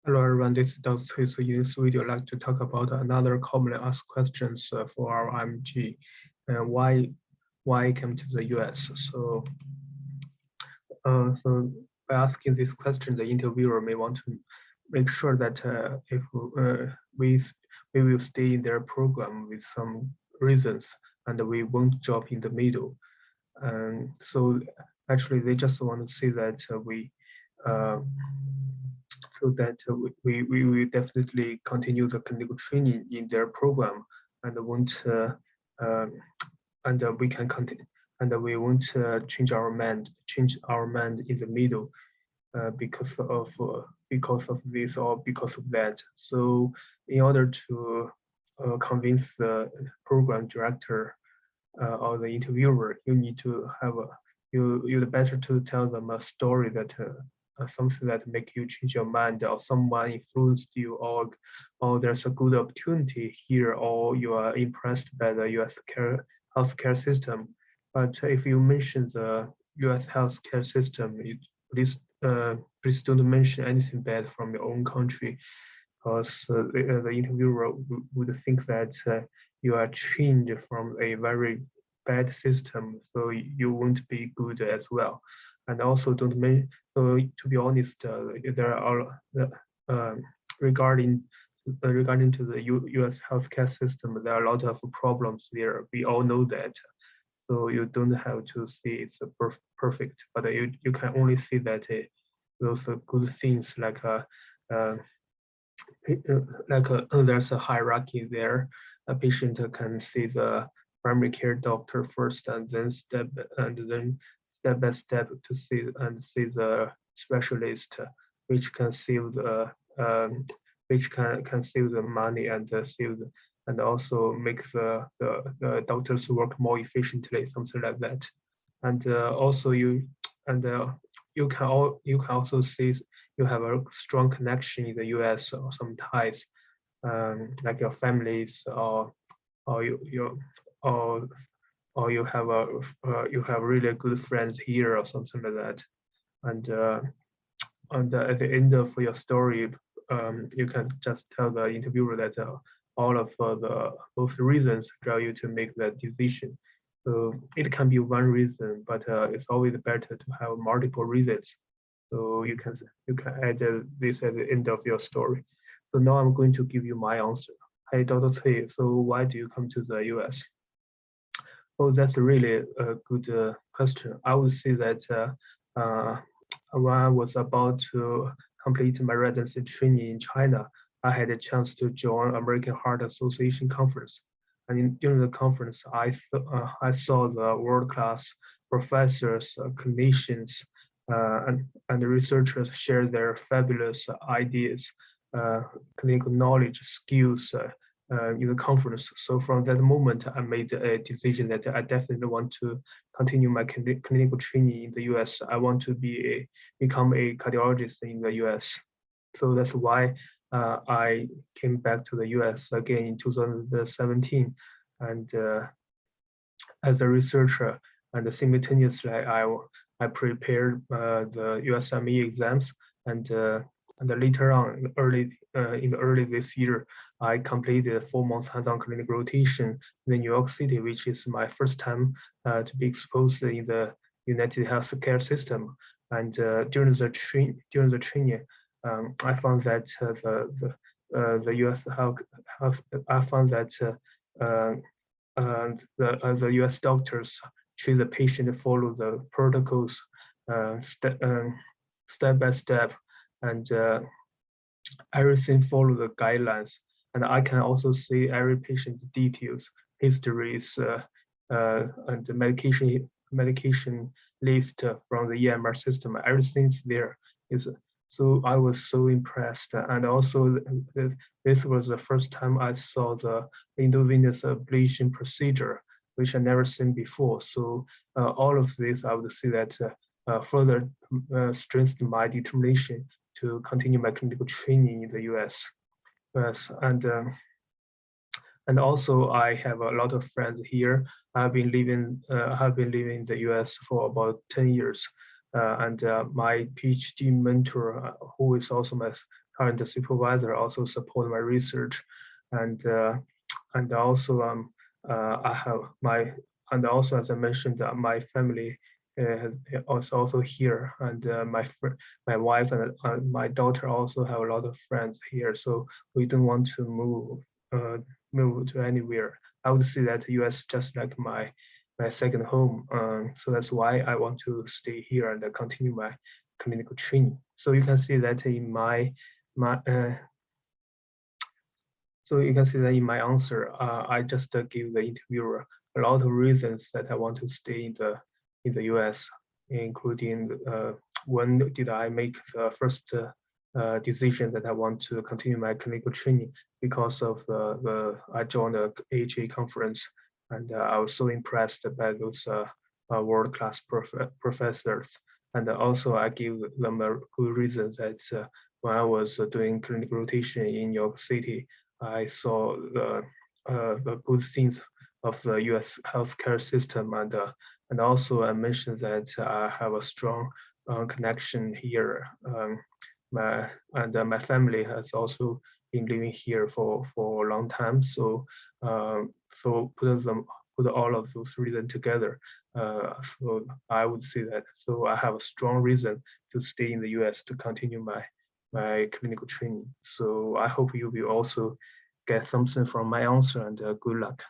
Hello everyone, this is Dr. Cui. So in this video, I'd like to talk about another commonly asked questions for our IMG, why came to the US. So by asking this question, the interviewer may want to make sure that if we we will stay in their program with some reasons, and we won't drop in the middle. So actually, they just want to say that uh, we will definitely continue the clinical training in their program and won't uh, and we can continue and we won't change our mind in the middle because of this or because of that. So in order to convince the program director or the interviewer, you need to have a you'd better to tell them a story that something that make you change your mind, or someone influenced you, or there's a good opportunity here, or you are impressed by the U.S. healthcare system. But if you mention the U.S. healthcare system, please please don't mention anything bad from your own country, because the interviewer would think that you are trained from a very bad system, so you won't be good as well. And also, don't mention. So to be honest, there are regarding regarding to the U.S. healthcare system, there are a lot of problems there. We all know that. So you don't have to see it's perfect, but you can only see that those good things uh, there's a hierarchy there. A patient can see the primary care doctor first, and then step by step to see the specialist, which can save the which can save the money and and also make the doctors work more efficiently, something like that. And also and you can also see you have a strong connection in the US or some ties, like your families or or or you have really good friends here or something like that. And at the end of your story, you can just tell the interviewer that all of the both reasons drive you to make that decision. So it can be one reason, but it's always better to have multiple reasons. So you can add this at the end of your story. So now I'm going to give you my answer. Hey, Dr. T, so why do you come to the US? Oh, that's really a good question. I would say that when I was about to complete my residency training in China, I had a chance to join American Heart Association conference. And during the conference, I saw the world-class professors, clinicians, and researchers share their fabulous ideas, uh, clinical knowledge, skills, in the conference. So from that moment, I made a decision that I definitely want to continue my clinical training in the US. I want to become a cardiologist in the US. So that's why I came back to the US again in 2017. And as a researcher, and simultaneously I prepared the USME exams, and later on in the early this year, I completed a 4 month hands-on clinical rotation in New York City, which is my first time to be exposed in the United Healthcare System. And during the training, I found that the U.S. health I found that the U.S. doctors treat the patient, follow the protocols step by step, and everything follow the guidelines. And I can also see every patient's details, histories, and the medication list from the EMR system. Everything's there. Is so I was so impressed, and also this was the first time I saw the intravenous ablation procedure, which I never seen before. So all of this, I would say that further strengthened my determination to continue my clinical training in the US. Yes, and also I have a lot of friends here. Have been living in the US for about 10 years. And my PhD mentor, who is also my current supervisor also support my research, and and also I have my and also as I mentioned, my family also here, and my wife and my daughter also have a lot of friends here, so we don't want to move to anywhere. I would say that US just like my second home, so that's why I want to stay here and continue my clinical training. So you can see that in my so you can see that in my answer, I just give the interviewer a lot of reasons that I want to stay in the US, including when did I make the first decision that I want to continue my clinical training because of I joined the AHA conference, and I was so impressed by those world-class professors. And also I give them a good reason that when I was doing clinical rotation in New York City, I saw the good things of the U.S. healthcare system, and also I mentioned that I have a strong connection here. My family has also been living here for a long time, so so put all of those reasons together. So I would say that so I have a strong reason to stay in the U.S. to continue my clinical training. So I hope you will also get something from my answer, and good luck.